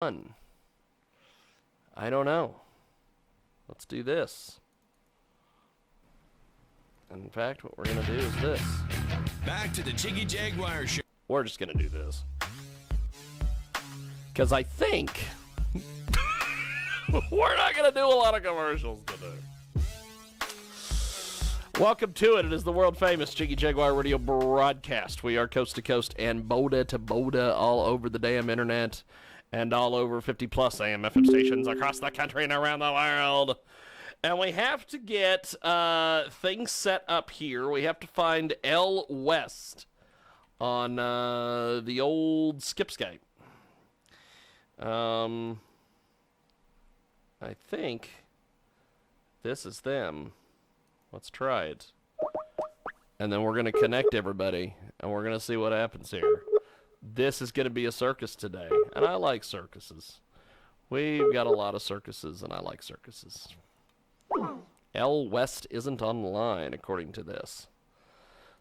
fun. I don't know. Let's do this. In fact, what we're going to do is this. Back to the Jiggy Jaguar show. We're just going to do this. Because I think we're not going to do a lot of commercials today. Welcome to it. It is the world-famous Jiggy Jaguar radio broadcast. We are coast to coast and Boda to Boda all over the damn internet and all over 50-plus AM FM stations across the country and around the world. And we have to get things set up here. We have to find L West on the old Skipscape. I think this is them. Let's try it. And then we're going to connect everybody, and we're going to see what happens here. This is going to be a circus today, and I like circuses. We've got a lot of circuses, and I like circuses. L West isn't online, according to this.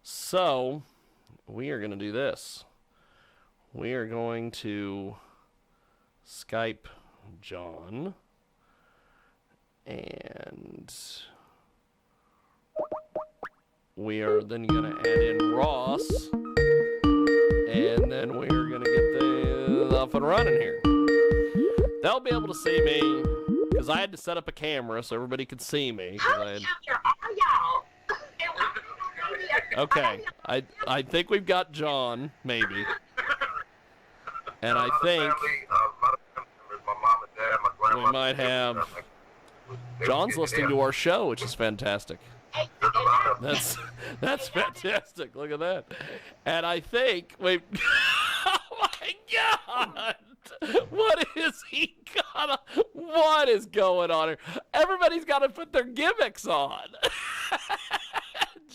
So, we are going to do this. We are going to Skype John, and we are then going to add in Ross, and then we are going to get this up and running here. They'll be able to see me, because I had to set up a camera so everybody could see me. Okay, I think we've got John, maybe. And I think we might have John's listening to our show, which is fantastic. That's fantastic. Look at that. And I think we. Oh my God! What is he got? What is going on here? Everybody's got to put their gimmicks on.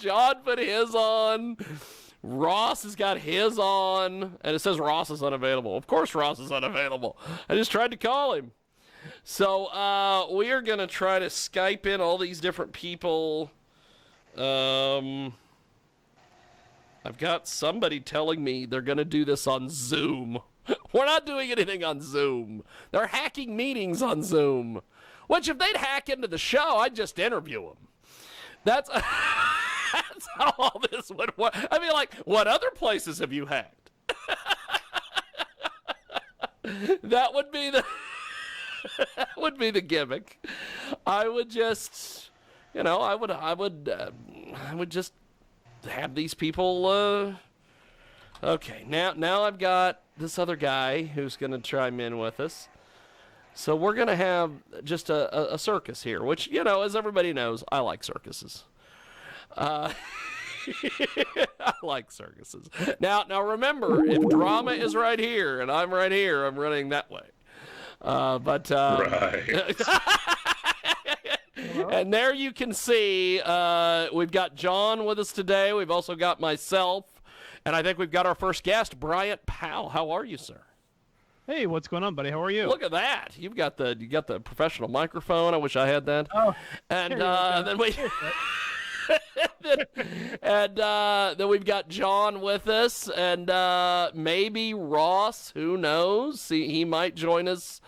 John put his on. Ross has got his on, and it says Ross is unavailable. Of course, Ross is unavailable. I just tried to call him. So we are gonna try to Skype in all these different people. I've got somebody telling me they're going to do this on Zoom. We're not doing anything on Zoom. They're hacking meetings on Zoom. Which, if they'd hack into the show, I'd just interview them. That's how all this would work. I mean, like, what other places have you hacked? That would be the gimmick. I would just... You know, I would just have these people. Okay, now I've got this other guy who's going to chime in with us. So we're going to have just a circus here, which, you know, as everybody knows, I like circuses. I like circuses. Now remember, if drama is right here and I'm right here, I'm running that way. Right. And there you can see we've got John with us today. We've also got myself, and I think we've got our first guest, Bryant Powell. How are you, sir? Hey, what's going on, buddy? How are you? Look at that. You got the professional microphone. I wish I had that. Oh, and then we then we've got John with us, and maybe Ross. Who knows? He might join us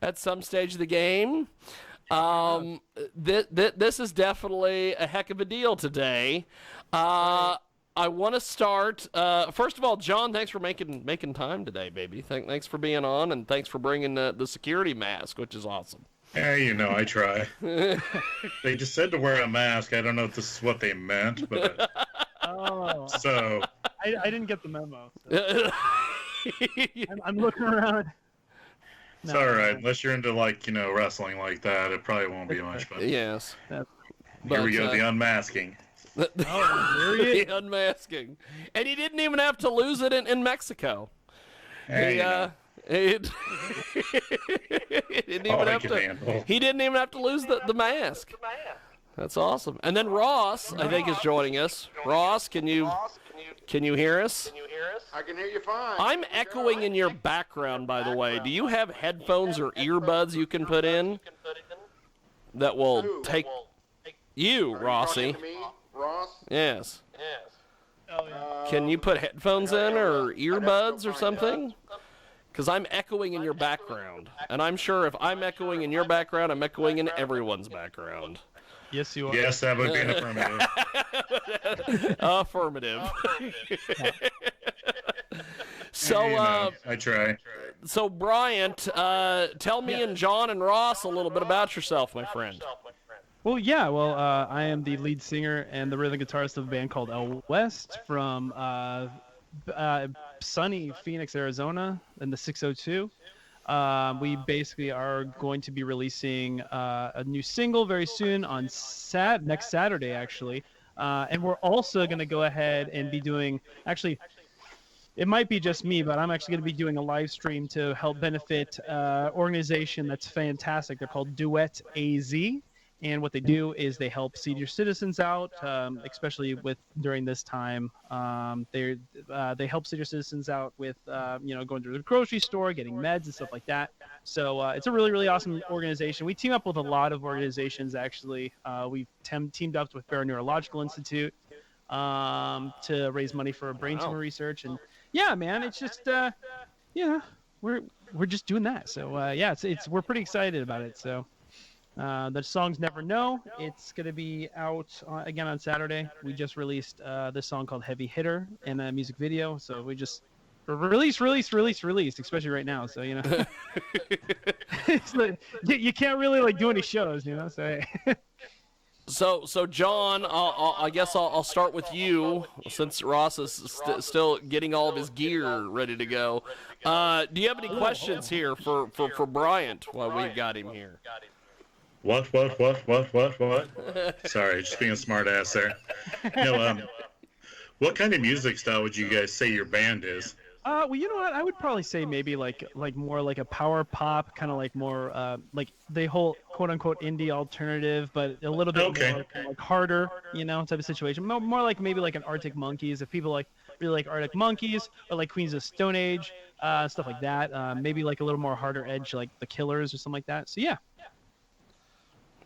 at some stage of the game. This is definitely a heck of a deal today. I want to start. First of all, John, thanks for making time today, baby. Thanks for being on, and thanks for bringing the security mask, which is awesome. Yeah, you know, I try. They just said to wear a mask. I don't know if this is what they meant, but so I didn't get the memo. So. I'm looking around. It's all right, unless you're into, like, you know, wrestling like that, it probably won't be much fun. Yes. Here we go, the unmasking. The unmasking. And he didn't even have to lose it in Mexico. Hey, he didn't even have to lose the mask. That's awesome. And then Ross, I think, is joining us. Ross, can you hear us? I can hear you fine. I'm echoing in your background, by the way. Do you have headphones or earbuds you can put in that will take you, Rossi? Ross? Yes. Oh, yeah. Can you put headphones in or earbuds or something? Because I'm echoing in your background. And I'm sure if I'm echoing in your background, I'm echoing in everyone's background. Yes, you are. Yes, that would be an affirmative. Affirmative. So, You know, I try. So Bryant, tell me and John and Ross a little bit about yourself, my friend. Well, yeah. Well, I am the lead singer and the rhythm guitarist of a band called El West from sunny Phoenix, Arizona, in the 602. We basically are going to be releasing a new single very soon on next Saturday, actually. And we're also going to go ahead and be doing, actually, it might be just me, but I'm actually going to be doing a live stream to help benefit organization that's fantastic. They're called Duet AZ. And what they do is they help senior citizens out, especially during this time. They help senior citizens out with going to the grocery store, getting meds and stuff like that. So it's a really, really awesome organization. We team up with a lot of organizations actually. We've teamed up with Barrow Neurological Institute to raise money for brain tumor research. And yeah, man, it's just we're just doing that. So we're pretty excited about it. So. The song's Never Know. It's going to be out again on Saturday. We just released this song called Heavy Hitter and a music video. So we just release, especially right now. So, it's like, you can't really do any shows, So, So John, I guess I'll start with you since Ross is still getting all of his gear ready to go. Do you have any questions here for Bryant while we've got him here? What? Sorry, just being a smart ass there. What kind of music style would you guys say your band is? Well, you know what? I would probably say maybe like more like a power pop, kind of like more like the whole quote unquote indie alternative, but a little bit more kind of like harder, type of situation. More like maybe like an Arctic Monkeys. If people really like Arctic Monkeys or like Queens of Stone Age, stuff like that. Maybe like a little more harder edge, like the Killers or something like that. So yeah.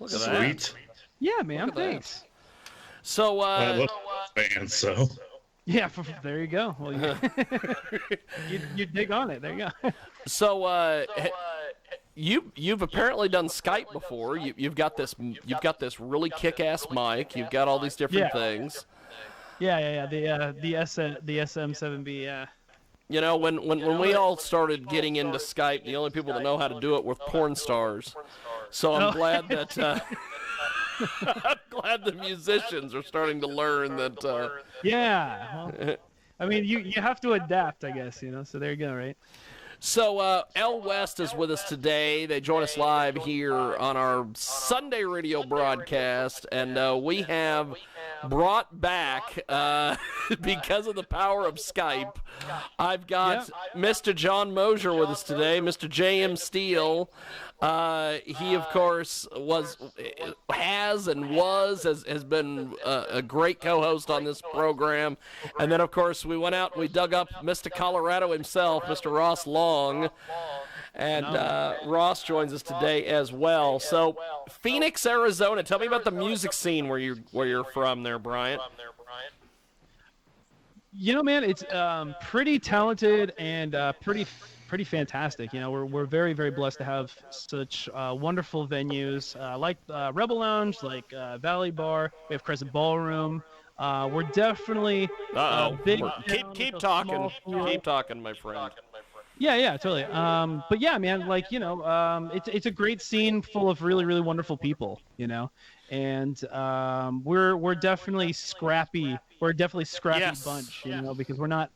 Look at Sweet. that. Yeah, man. Thanks. So, I love band, so. Yeah, there you go. Well, you dig on it. There you go. So, you've apparently done Skype before. You've got this really kick-ass mic. You've got all these different things. Yeah. The SM7B. Yeah. When we all started getting into Skype, the only people that know how to do it were porn stars. So I'm glad that I'm glad the musicians are starting to learn that. Yeah. Well, I mean, you have to adapt, I guess. So there you go, right? So El West is with us today. They join us live here on our Sunday radio broadcast, and we have brought back, because of the power of Skype, I've got Mr. John Mosier with us today, Mr. J.M. Steele. He, of course, has been a great co-host on this program. And then, of course, we went out and we dug up Mr. Colorado himself, Mr. Ross Long. And Ross joins us today as well. So, Phoenix, Arizona. Tell me about the music scene where you're from there, Bryant. Man, it's pretty talented and pretty fantastic. We're very, very blessed to have such wonderful venues like Rebel Lounge, like Valley Bar. We have Crescent Ballroom. We're definitely big. Keep talking. Keep talking, my friend. Yeah, totally. But yeah, man, it's a great scene full of really, really wonderful people, and we're definitely scrappy. We're a definitely scrappy bunch, because we're not,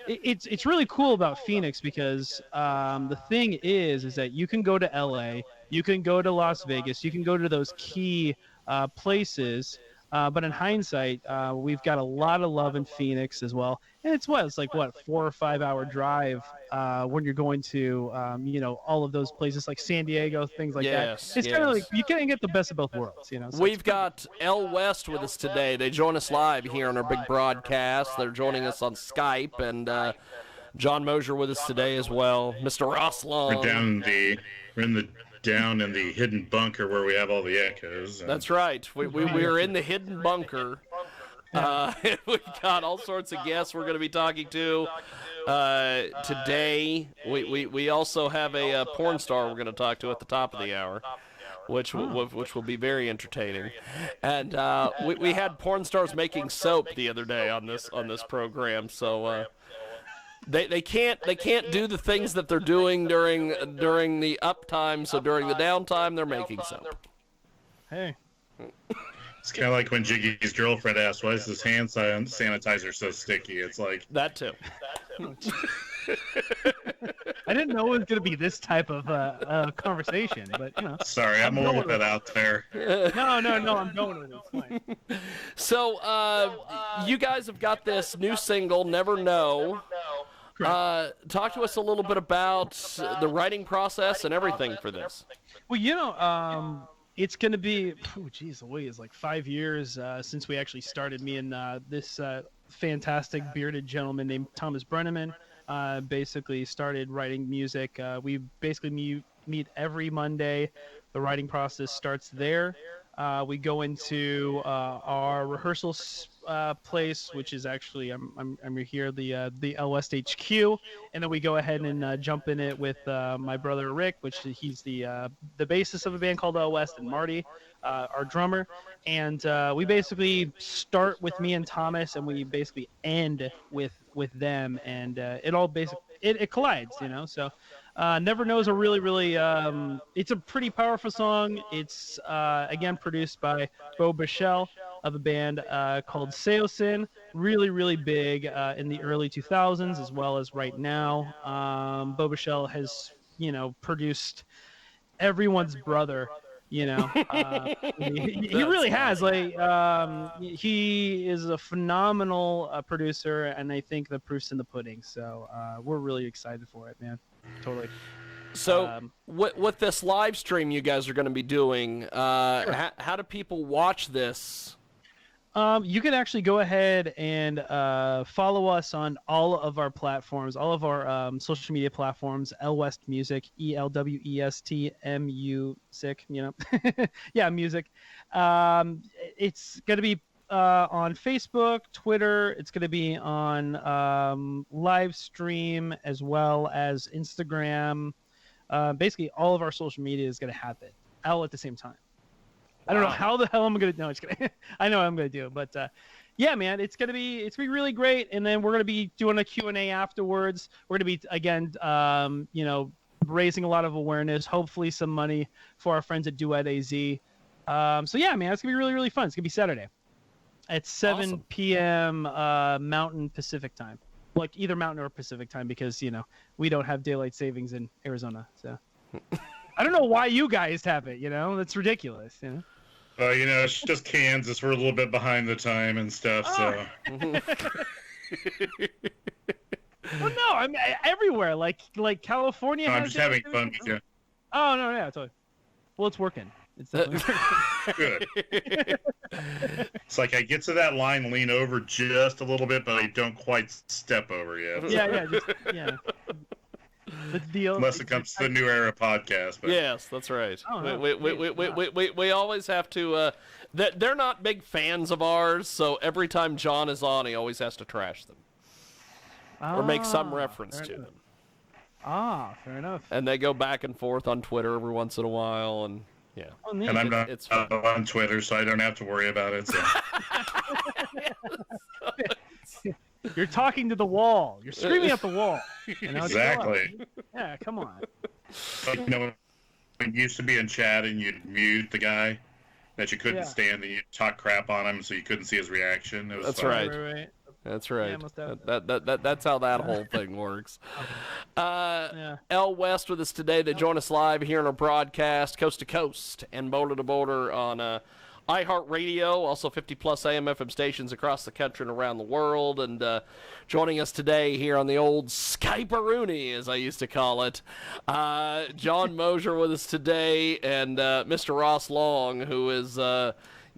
it's really cool about Phoenix because the thing is that you can go to LA, you can go to Las Vegas, you can go to those key places. But in hindsight, we've got a lot of love in Phoenix as well. And it's 4 or 5 hour drive when you're going to, all of those places like San Diego, things like that. It's kind of like you can't get the best of both worlds, So we've got El West with us today. They join us live here on our big broadcast. They're joining us on Skype, and John Mosier with us today as well. Mr. Ross Long. We're down in the hidden bunker where we have all the echoes. That's right. We're in the hidden bunker. We've got all sorts of guests we're going to be talking to today. We also have a porn star we're going to talk to at the top of the hour, which will be very entertaining. And we had porn stars making soap the other day on this program, so they can't do the things that they're doing during the uptime. So during the downtime, they're making soap. Hey. It's kind of like when Jiggy's girlfriend asked, "Why is this hand sanitizer so sticky?" It's like That too. I didn't know it was gonna be this type of conversation, but you know. Sorry, I'm a little bit out there. No, I'm going with it. It's fine. So you guys have got this new single, "Never Know." Talk to us a little bit about the writing process and everything for this. Well, you know, it's going to be, it's like 5 years since we actually started. Me and this fantastic bearded gentleman named Thomas Brenneman basically started writing music. We basically meet every Monday. The writing process starts there. We go into our rehearsal place, which is actually I'm here, the L West HQ, and then we go ahead and jump in it with my brother Rick, which he's the bassist of a band called L West, and Marty, our drummer, and we basically start with me and Thomas, and we basically end with them, and it all basically it collides, you know. So Never Know is a really it's a pretty powerful song. It's again produced by Bo Bichelle of a band called Seosin, really big in the early 2000s as well as right now. Bo Bichelle has, you know, produced everyone's brother, you know. He really has, like, he is a phenomenal producer, and I think the proof's in the pudding. So we're really excited for it, man. Totally. So with this live stream you guys are going to be doing, how do people watch this? You can actually go ahead and follow us on all of our platforms, all of our social media platforms. Elwest Music, ELWEST MUSIC, you know. Yeah, music. It's going to be on Facebook, Twitter. It's going to be on live stream as well as Instagram. Basically, all of our social media is going to have it all at the same time. I don't know how the hell I'm gonna. No, I'm just kidding. I know I'm gonna do it, but yeah, man, it's gonna be really great. And then we're gonna be doing a Q&A afterwards. We're gonna be again, you know, raising a lot of awareness. Hopefully, some money for our friends at Duet AZ. So yeah, man, it's gonna be really fun. It's gonna be Saturday at 7 p.m. Mountain Pacific time, like either Mountain or Pacific time, because you know we don't have daylight savings in Arizona. So I don't know why you guys have it. You know, that's ridiculous. You know. You know, it's just Kansas. We're a little bit behind the time and stuff, so. Well, no, I'm everywhere. Like California. No, I'm has just having it. fun with you. Oh no, yeah, totally. Well, it's working. It's definitely Good. It's like I get to that line, lean over just a little bit, but I don't quite step over yet. yeah. The deal. Unless it comes to the New Era podcast. But. Yes, that's right. Oh, no. We always have to. They're not big fans of ours, so every time John is on, he always has to trash them or make some reference to them. Fair enough. And they go back and forth on Twitter every once in a while, and yeah. Oh, neat. And I'm not it's fun. on Twitter, so I don't have to worry about it. So. You're talking to the wall. You're screaming at the wall. You know, Exactly. Yeah, come on. Like, you know, when you used to be in chat and you'd mute the guy that you couldn't stand, and you'd talk crap on him so you couldn't see his reaction. It was That's fun. right. That's right. Yeah, That's how that whole thing works. Yeah. L West with us today. They join us live here in our broadcast, coast to coast and border to border on iHeartRadio, also 50-plus AM FM stations across the country and around the world. And joining us today here on the old Skype-a-rooney, as I used to call it, John Mosier with us today, and Mr. Ross Long, who is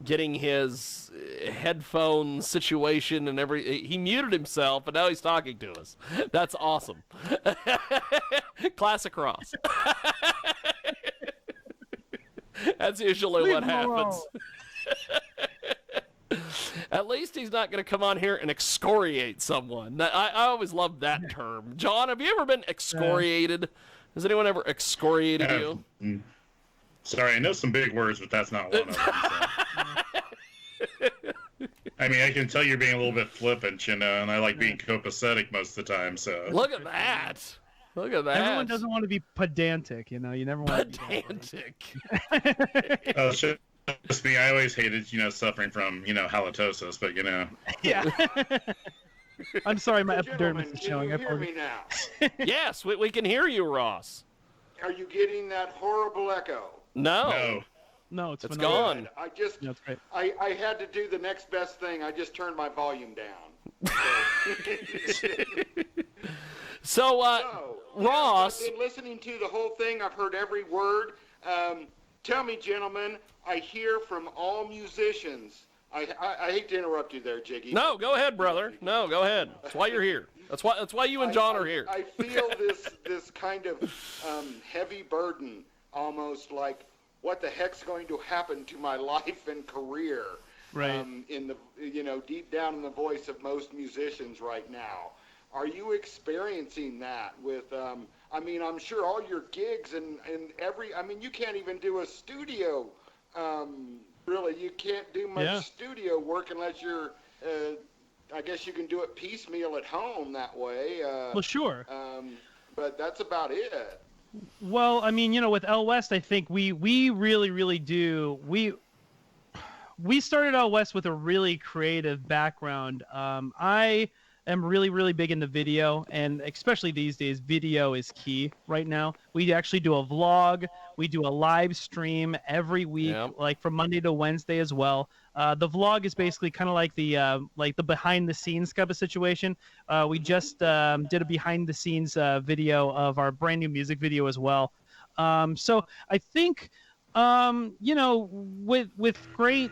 getting his headphone situation and he muted himself, and now he's talking to us. That's awesome. Classic Ross. That's usually what happens. At least he's not going to come on here and excoriate someone. I always loved that term. John, have you ever been excoriated? Has anyone ever excoriated you? Sorry, I know some big words, but that's not one of them. So. I mean, I can tell you're being a little bit flippant, and I like being copacetic most of the time. So Look at that. Look at that. Everyone doesn't want to be pedantic, You never want pedantic. to be that. oh, just me. I always hated, suffering from, halitosis, but Yeah. I'm sorry, my Gentlemen, epidermis is can showing. you I hear me apologize. now? Yes, we can hear you, Ross. Are you getting that horrible echo? No. No, it's It's phenomenal. gone. I just, No, it's great. I had to do the next best thing. I just turned my volume down. So, Ross. I've been listening to the whole thing. I've heard every word. Tell me, gentlemen, I hear from all musicians. I hate to interrupt you there, Jiggy. No, go ahead, brother. No, go ahead. That's why you're here. That's why you and John are here. I feel this kind of heavy burden, almost like what the heck's going to happen to my life and career. Right. In the deep down in the voice of most musicians right now. Are you experiencing that with? I'm sure all your gigs and you can't even do a studio. Really, you can't do much studio work unless you're. I guess you can do it piecemeal at home that way. Well, sure. But that's about it. Well, with L West, I think we really, really do. We started out West with a really creative background. I am really, really big into video, and especially these days, video is key right now. We actually do a vlog. We do a live stream every week, like from Monday to Wednesday as well. The vlog is basically kind of like the behind the scenes type of situation. We just did a behind the scenes video of our brand new music video as well. So I think, with great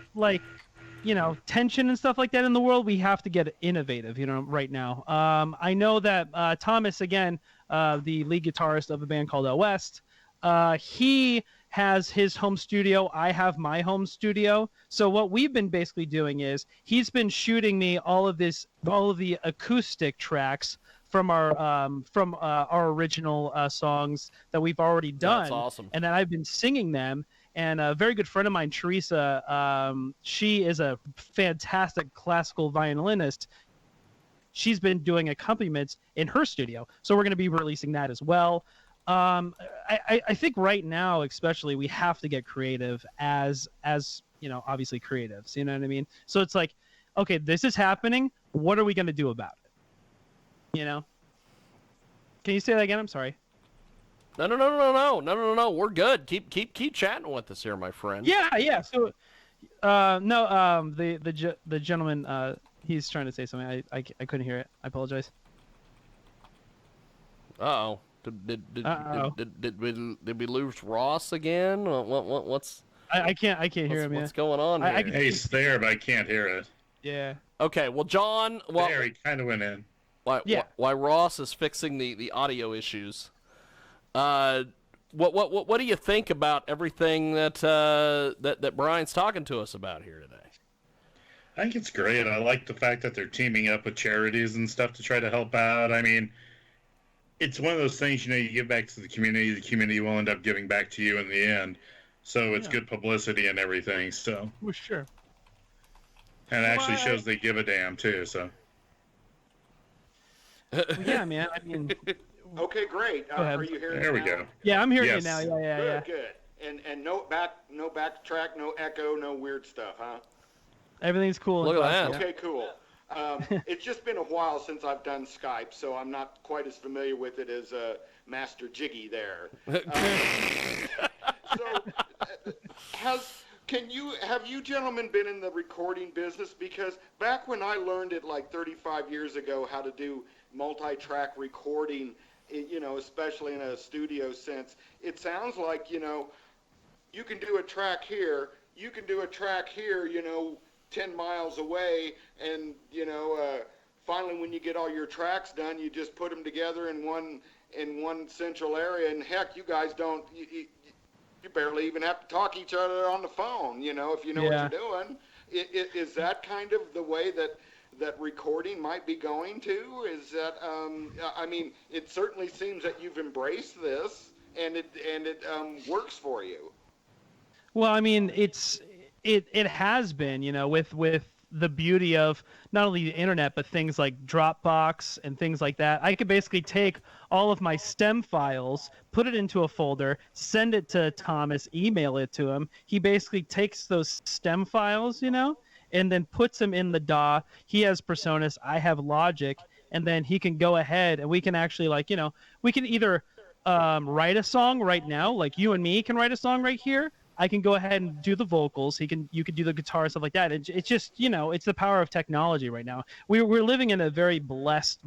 tension and stuff like that in the world, we have to get innovative, right now. I know that Thomas, again, the lead guitarist of a band called L West, he has his home studio. I have my home studio. So what we've been basically doing is he's been shooting me all of the acoustic tracks from our original songs that we've already done. That's awesome. And then I've been singing them. And a very good friend of mine, Teresa, she is a fantastic classical violinist. She's been doing accompaniments in her studio. So we're going to be releasing that as well. I think right now, especially, we have to get creative as obviously creatives. You know what I mean? So it's like, okay, this is happening. What are we going to do about it? Can you say that again? I'm sorry. No. We're good. Keep chatting with us here, my friend. Yeah. So, the gentleman, he's trying to say something. I couldn't hear it. I apologize. Uh-oh. Did we lose Ross again? What's? I can't hear him. What's going on here? He's there, but I can't hear it. Yeah. Okay. Well, John. There, he kind of went in. Why Ross is fixing the audio issues? What do you think about everything that Brian's talking to us about here today? I think it's great. I like the fact that they're teaming up with charities and stuff to try to help out. I mean, it's one of those things, you give back to the community will end up giving back to you in the end. So it's good publicity and everything. So well, sure. And it actually shows they give a damn too. So yeah, man. I mean. Okay, great. Are you hearing me now? There we go. Yeah, I'm hearing Yes. you now. Yeah. Good. And no backtrack, no echo, no weird stuff, huh? Everything's cool. Look at that. Okay, cool. It's just been a while since I've done Skype, so I'm not quite as familiar with it as Master Jiggy there. Have you gentlemen been in the recording business? Because back when I learned it like 35 years ago how to do multi-track recording, especially in a studio sense, it sounds like, you can do a track here, you can do a track here, 10 miles away, and, finally when you get all your tracks done, you just put them together in one central area, and heck, you guys don't, you barely even have to talk each other on the phone, if you know what you're doing. Is that kind of the way that recording might be going to? Is that I mean, it certainly seems that you've embraced this and it works for you. Well, I mean, it has been, with the beauty of not only the internet but things like Dropbox and things like that. I could basically take all of my stem files, put it into a folder, send it to Thomas, email it to him. He basically takes those stem files, and then puts them in the DAW. He has Personas, I have Logic, and then he can go ahead and we can actually we can either write a song right now, like you and me can write a song right here. I can go ahead and do the vocals. You can do the guitar, stuff like that. It's just, it's the power of technology right now. We're living in a very blessed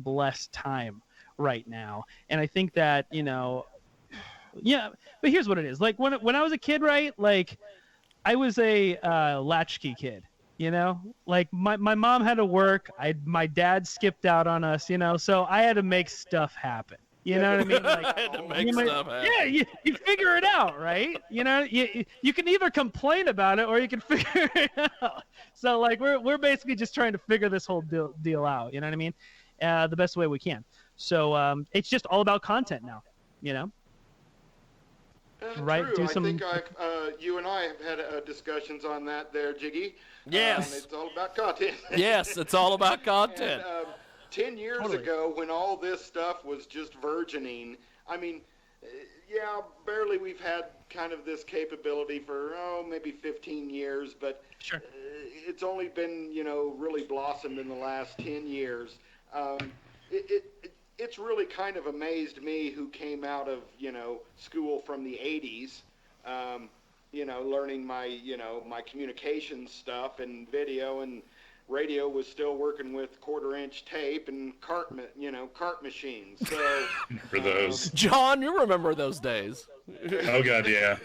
time right now. And I think that, yeah, but here's what it is. Like when I was a kid, right? Like I was a latchkey kid, like my mom had to work. My dad skipped out on us, so I had to make stuff happen. You know what I mean? Like, I had to make stuff happen. Yeah, you figure it out, right? You can either complain about it or you can figure it out. So like we're basically just trying to figure this whole deal out. You know what I mean? The best way we can. So it's just all about content now. Right? True. Do some. I think you and I have had discussions on that there, Jiggy. Yes. It's all about content. Yes, it's all about content. And, 10 years Totally. ago, when all this stuff was just burgeoning, I mean, yeah, barely we've had kind of this capability for, maybe 15 years, but Sure. It's only been, really blossomed in the last 10 years. It's really kind of amazed me, who came out of, school from the 80s, learning my, my communications stuff and video, and radio was still working with quarter-inch tape and cart machines. So For those. John, you remember those days. Oh, God, yeah.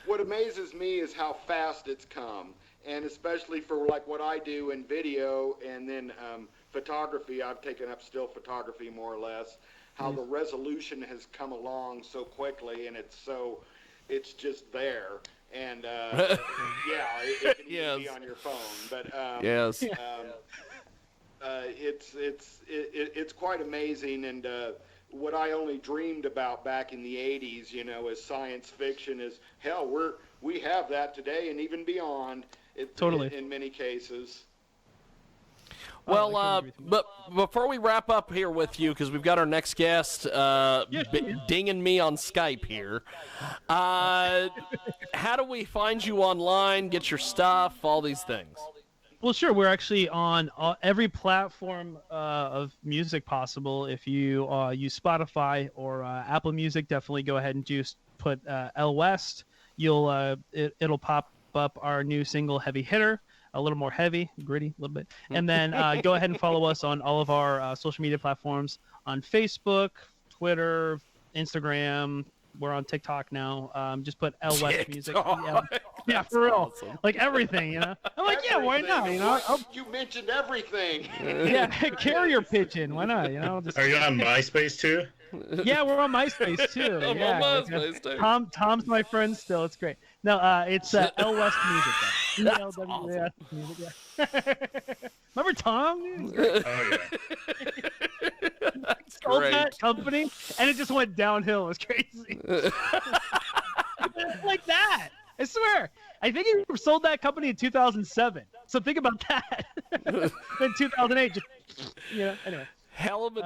What amazes me is how fast it's come, and especially for like what I do in video and then photography. I've taken up still photography more or less. How the resolution has come along so quickly, and it's just there. And yeah, it can even be on your phone. But Yes. it's quite amazing. And what I only dreamed about back in the 80s, as science fiction, is hell, we have that today and even beyond. Totally. In many cases. Well, but before we wrap up here with you, because we've got our next guest dinging me on Skype here, how do we find you online, get your stuff, all these things? Well, sure. We're actually on every platform of music possible. If you use Spotify or Apple Music, definitely go ahead and just put L West. It'll pop up our new single, Heavy Hitter. A little more heavy, gritty, a little bit. And then go ahead and follow us on all of our social media platforms on Facebook, Twitter, Instagram. We're on TikTok now. Just put L West Music. Yeah, for real. Awesome. Like everything, I'm like, yeah, why not? You mentioned everything. Yeah, carrier pigeon. Why not? Just, Are you on MySpace, too? yeah, we're on MySpace too. I'm yeah, on MySpace, too. Tom's my friend still. It's great. No, it's L West Music. That's ELWS Music. Yeah. Remember Tom? Oh, yeah. That's Sold great. that company, and it just went downhill. It was crazy. Like that. I swear. I think he sold that company in 2007. So think about that. In 2008, anyway. Hell of a